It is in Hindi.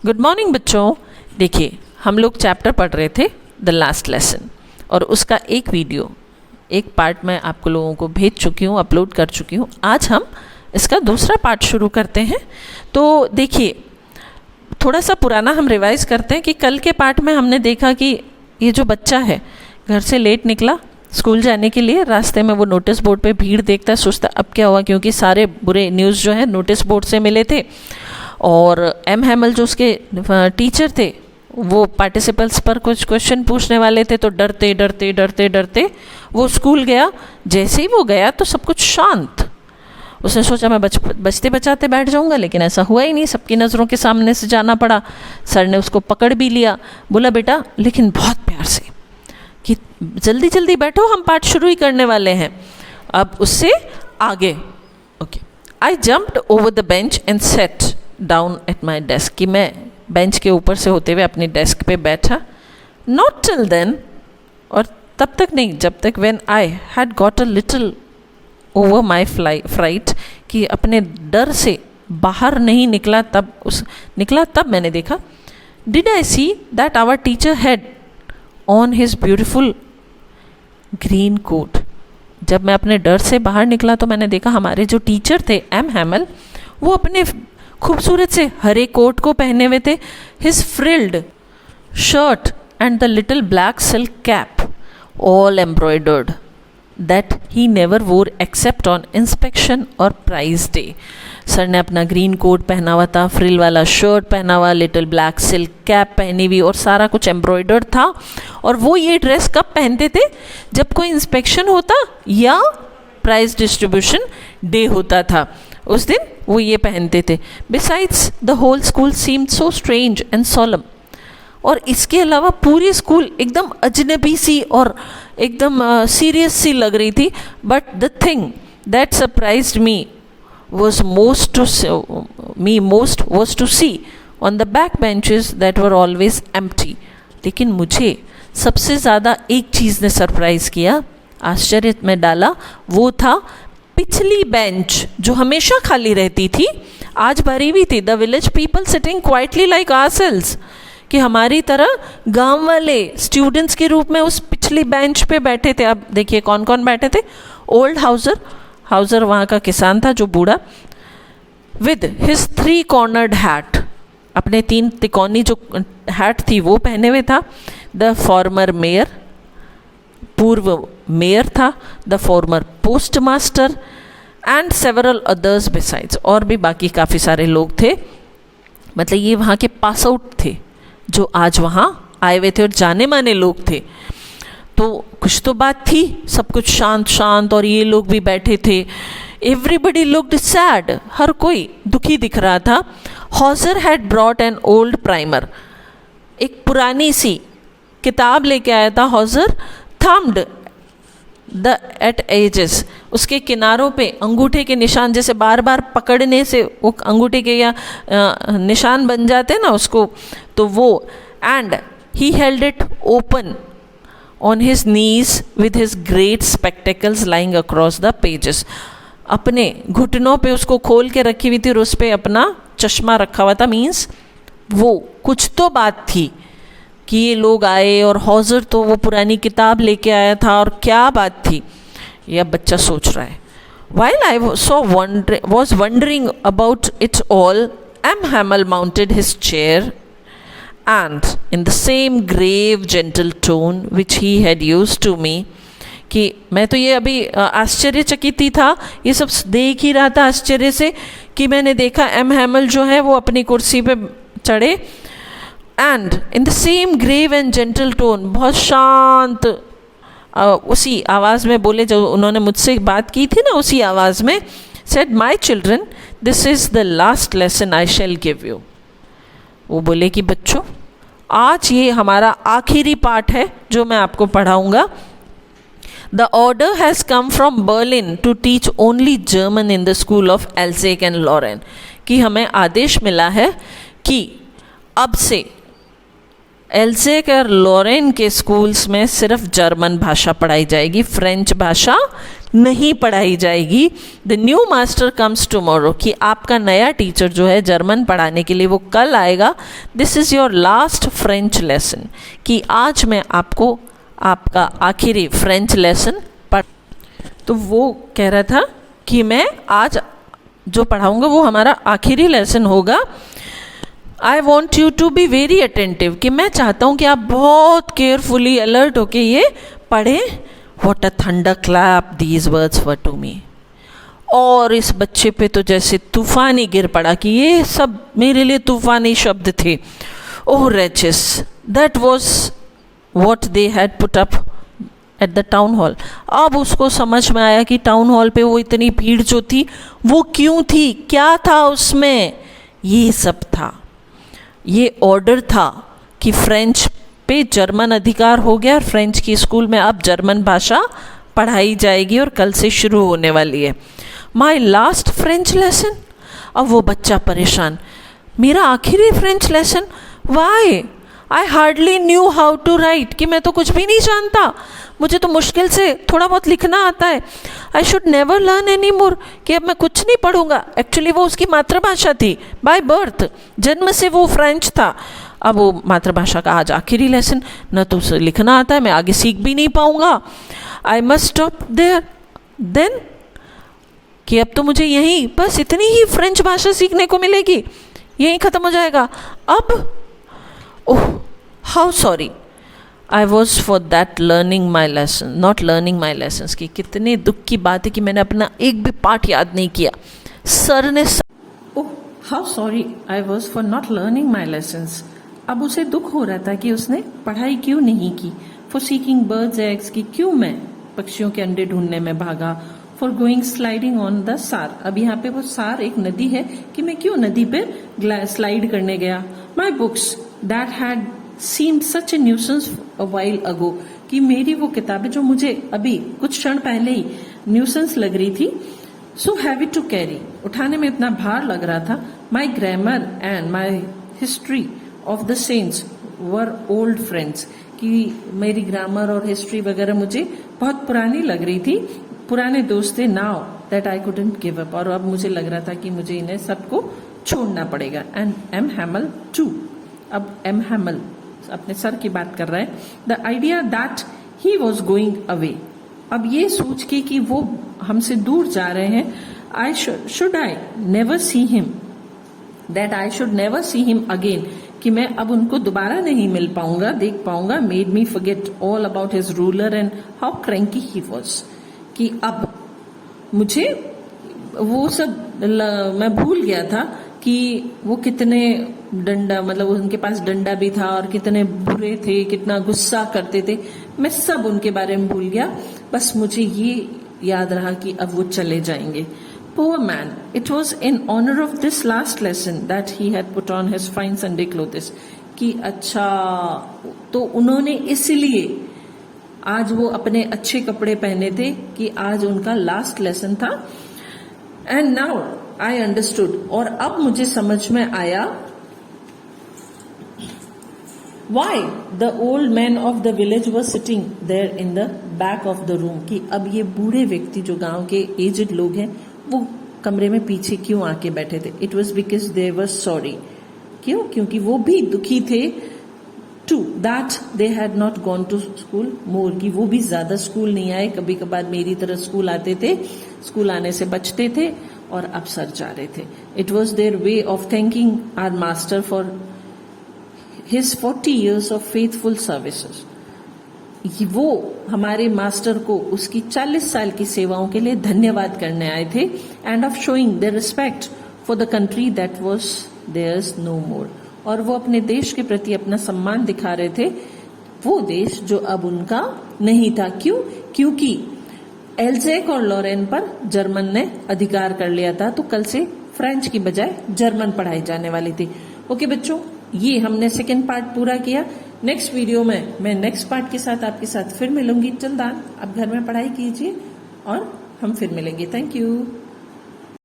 गुड मॉर्निंग बच्चों। देखिए, हम लोग चैप्टर पढ़ रहे थे द लास्ट लेसन, और उसका एक वीडियो, एक पार्ट मैं आपको लोगों को भेज चुकी हूँ, अपलोड कर चुकी हूँ। आज हम इसका दूसरा पार्ट शुरू करते हैं। तो देखिए, थोड़ा सा पुराना हम रिवाइज करते हैं कि कल के पार्ट में हमने देखा कि ये जो बच्चा है घर से लेट निकला स्कूल जाने के लिए, रास्ते में वो नोटिस बोर्ड पे भीड़ देखता है, सोचता अब क्या हुआ, क्योंकि सारे बुरे न्यूज़ जो है नोटिस बोर्ड से मिले थे। और एम हैमल जो उसके टीचर थे वो पार्टिसिपल्स पर कुछ क्वेश्चन पूछने वाले थे, तो डरते डरते डरते डरते वो स्कूल गया। जैसे ही वो गया तो सब कुछ शांत। उसने सोचा मैं बचते बचाते बैठ जाऊंगा, लेकिन ऐसा हुआ ही नहीं, सबकी नज़रों के सामने से जाना पड़ा। सर ने उसको पकड़ भी लिया, बोला बेटा, लेकिन बहुत प्यार से, कि जल्दी जल्दी बैठो, हम पाठ शुरू ही करने वाले हैं। अब उससे आगे, okay, I jumped over the bench and set down at my desk, कि मैं बेंच के ऊपर से होते हुए अपनी डेस्क पे बैठा। नॉट टिल देन, और तब तक नहीं जब तक when I had got a little over my fright, कि अपने डर से बाहर नहीं निकला, तब मैंने देखा, did I see that our teacher had on his beautiful green coat. जब मैं अपने डर से बाहर निकला तो मैंने देखा हमारे जो टीचर थे एम हैमल, वो अपने खूबसूरत से हरे कोट को पहने हुए थे, his frilled shirt and the little black silk cap all embroidered that he never वोर एक्सेप्ट ऑन इंस्पेक्शन और प्राइज डे। सर ने अपना ग्रीन कोट पहना हुआ था, फ्रिल वाला शर्ट पहना हुआ, लिटिल ब्लैक सिल्क कैप पहनी हुई, और सारा कुछ एम्ब्रॉयडर्ड था। और वो ये ड्रेस कब पहनते थे? जब कोई इंस्पेक्शन होता या प्राइज डिस्ट्रीब्यूशन डे होता था, उस दिन वो ये पहनते थे। Besides the whole school seemed so strange and solemn, और इसके अलावा पूरी स्कूल एकदम अजनबी सी और एकदम सीरियस सी लग रही थी। But the thing that surprised me most was to see on the back benches that were always empty. लेकिन मुझे सबसे ज़्यादा एक चीज़ ने सरप्राइज़ किया, आश्चर्य में डाला, वो था पिछली बेंच जो हमेशा खाली रहती थी, आज भरी हुई थी। The village people sitting quietly like ourselves, कि हमारी तरह गांव वाले स्टूडेंट्स के रूप में उस पिछली बेंच पे बैठे थे। अब देखिए कौन कौन बैठे थे। ओल्ड हाउजर वहाँ का किसान था जो बूढ़ा, विद हिज 3 कॉर्नर्ड हैट, अपने 3 तिकोनी जो हैट थी वो पहने हुए था। द फॉर्मर मेयर, पूर्व मेयर था। The former post master and several others besides, और भी बाकी काफ़ी सारे लोग थे। मतलब ये वहाँ के पास आउट थे जो आज वहाँ आए हुए थे और जाने माने लोग थे। तो कुछ तो बात थी, सब कुछ शांत शांत, और ये लोग भी बैठे थे। एवरीबडी लुक्ड सैड, हर कोई दुखी दिख रहा था। Hauser had brought an old primer, एक पुरानी सी किताब लेके आया था Hauser. Thumbed the at edges, उसके किनारों पे अंगूठे के निशान, जैसे बार बार पकड़ने से वो अंगूठे के या निशान बन जाते हैं ना उसको, तो वो। And he held it open on his knees with his great spectacles lying across the pages, अपने घुटनों पे उसको खोल के रखी हुई थी और उस पे अपना चश्मा रखा हुआ था। मीन्स वो कुछ तो बात थी कि ये लोग आए और हॉजर तो वो पुरानी किताब लेके आया था, और क्या बात थी यह बच्चा सोच रहा है। While I was wondering about it all, M. Hamel mounted his chair and in the same grave gentle tone which he had used to me, कि मैं तो ये अभी आश्चर्यचकित ही था, ये सब देख ही रहा था आश्चर्य से, कि मैंने देखा एम हैमल जो है वो अपनी कुर्सी पे चढ़े। And in the same grave and gentle tone, बहुत शांत उसी आवाज़ में बोले जो उन्होंने मुझसे बात की थी ना, उसी आवाज़ में, said my children, this is the last lesson I shell give you. वो बोले कि बच्चों, आज ये हमारा आखिरी पाठ है जो मैं आपको पढ़ाऊंगा। The order has come from Berlin to teach only German in the school of Alsace and Lorraine, कि हमें आदेश मिला है कि अब से एल्जेक और लॉरेन के स्कूल्स में सिर्फ जर्मन भाषा पढ़ाई जाएगी, फ्रेंच भाषा नहीं पढ़ाई जाएगी। The new master comes tomorrow, कि आपका नया टीचर जो है जर्मन पढ़ाने के लिए वो कल आएगा। This is your last French lesson, कि आज मैं आपको आपका आखिरी फ्रेंच लेसन पढ़। तो वो कह रहा था कि मैं आज जो पढ़ाऊँगा वो हमारा आखिरी लेसन होगा। I want you to be very attentive, कि मैं चाहता हूँ कि आप बहुत केयरफुली अलर्ट होके ये पढ़ें। What a thunder clap these words were to me. और इस बच्चे पे तो जैसे तूफान ही गिर पड़ा कि ये सब मेरे लिए तूफानी शब्द थे। Oh wretches, that was what they had put up at the town hall. अब उसको समझ में आया कि टाउन हॉल पे वो इतनी भीड़ जो थी वो क्यों थी, क्या था उसमें। ये सब था, ये ऑर्डर था कि फ्रेंच पे जर्मन अधिकार हो गया और फ्रेंच की स्कूल में अब जर्मन भाषा पढ़ाई जाएगी और कल से शुरू होने वाली है। My last French lesson. अब वो बच्चा परेशान, मेरा आखिरी French lesson, why I hardly knew how to write, कि मैं तो कुछ भी नहीं जानता, मुझे तो मुश्किल से थोड़ा बहुत लिखना आता है। I should never learn any more, कि अब मैं कुछ नहीं पढ़ूंगा। एक्चुअली वो उसकी मातृभाषा थी, बाय बर्थ, जन्म से वो फ्रेंच था। अब वो मातृभाषा का आज आखिरी लेसन, न तो उसे लिखना आता है, मैं आगे सीख भी नहीं पाऊंगा। I must stop there then, कि अब तो मुझे यहीं बस इतनी ही फ्रेंच भाषा सीखने को मिलेगी, यहीं ख़त्म हो जाएगा। अब oh how sorry I was for that learning my lesson, not learning my lessons. की कितने दुख की बात है कि मैंने अपना एक भी पाठ याद नहीं किया। सर ने oh how sorry I was for not learning my lessons. अब उसे दुख हो रहा था कि उसने पढ़ाई क्यों नहीं की। फॉर सीकिंग बर्ड्स एग्स, की क्यों मैं पक्षियों के अंडे ढूंढने में भागा। For going sliding on the सार, अब यहाँ पे वो सार एक नदी है, कि मैं क्यों नदी पे स्लाइड करने गया। My books that had seemed such a nuisance a while ago, कि मेरी वो किताबें जो मुझे अभी कुछ क्षण पहले ही न्यूसेंस लग रही थी, सो हैवी टू कैरी, उठाने में इतना भार लग रहा था। My grammar and my history of the saints were old friends, कि मेरी ग्रामर और हिस्ट्री वगैरह मुझे बहुत पुरानी लग रही थी, पुराने दोस्त थे। Now that I couldn't give up, और अब मुझे लग रहा था कि मुझे इन्हें सबको छोड़ना पड़ेगा। एंड एम हैमल टू, अब एम हैमल अपने सर की बात कर रहा है। The idea that he was going away, अब ये सोच के कि वो हमसे दूर जा रहे हैं। I should I never see him, that I should never see him again, कि मैं अब उनको दोबारा नहीं मिल पाऊंगा, देख पाऊंगा। Made me forget all about his ruler and how cranky he was, कि अब मुझे वो सब मैं भूल गया था कि वो कितने डंडा, मतलब उनके पास डंडा भी था और कितने बुरे थे, कितना गुस्सा करते थे, मैं सब उनके बारे में भूल गया। बस मुझे ये याद रहा कि अब वो चले जाएंगे। Poor man, it was in honor of this last lesson that he had put on his fine Sunday clothes. कि अच्छा, तो उन्होंने इसलिए आज वो अपने अच्छे कपड़े पहने थे कि आज उनका लास्ट लेसन था। एंड नाउ आई अंडरस्टूड, और अब मुझे समझ में आया, why the old man of the village was sitting there in the back of the room, कि अब ये बूढ़े व्यक्ति जो गांव के एजेड लोग हैं वो कमरे में पीछे क्यों आके बैठे थे। It was because they were sorry, क्यों, क्योंकि वो भी दुखी थे too that they had not gone to school more, की वो भी ज्यादा स्कूल नहीं आए, कभी कभार मेरी तरह स्कूल आते थे, स्कूल आने से बचते थे और अब सर जा रहे थे। It was their way of thanking our master for his 40 years of faithful services. वो हमारे मास्टर को उसकी 40 साल की सेवाओं के लिए धन्यवाद करने आए थे। And of showing their respect for the country that was theirs no more, और वो अपने देश के प्रति अपना सम्मान दिखा रहे थे, वो देश जो अब उनका नहीं था। क्यों, क्योंकि एल्जेक और लॉरेन पर जर्मन ने अधिकार कर लिया था, तो कल से फ्रेंच की बजाय जर्मन पढ़ाई जाने वाली थी। ओके बच्चों, ये हमने सेकेंड पार्ट पूरा किया। नेक्स्ट वीडियो में मैं नेक्स्ट पार्ट के साथ आपके साथ फिर मिलूंगी। टिल देन आप घर में पढ़ाई कीजिए और हम फिर मिलेंगे। Thank you.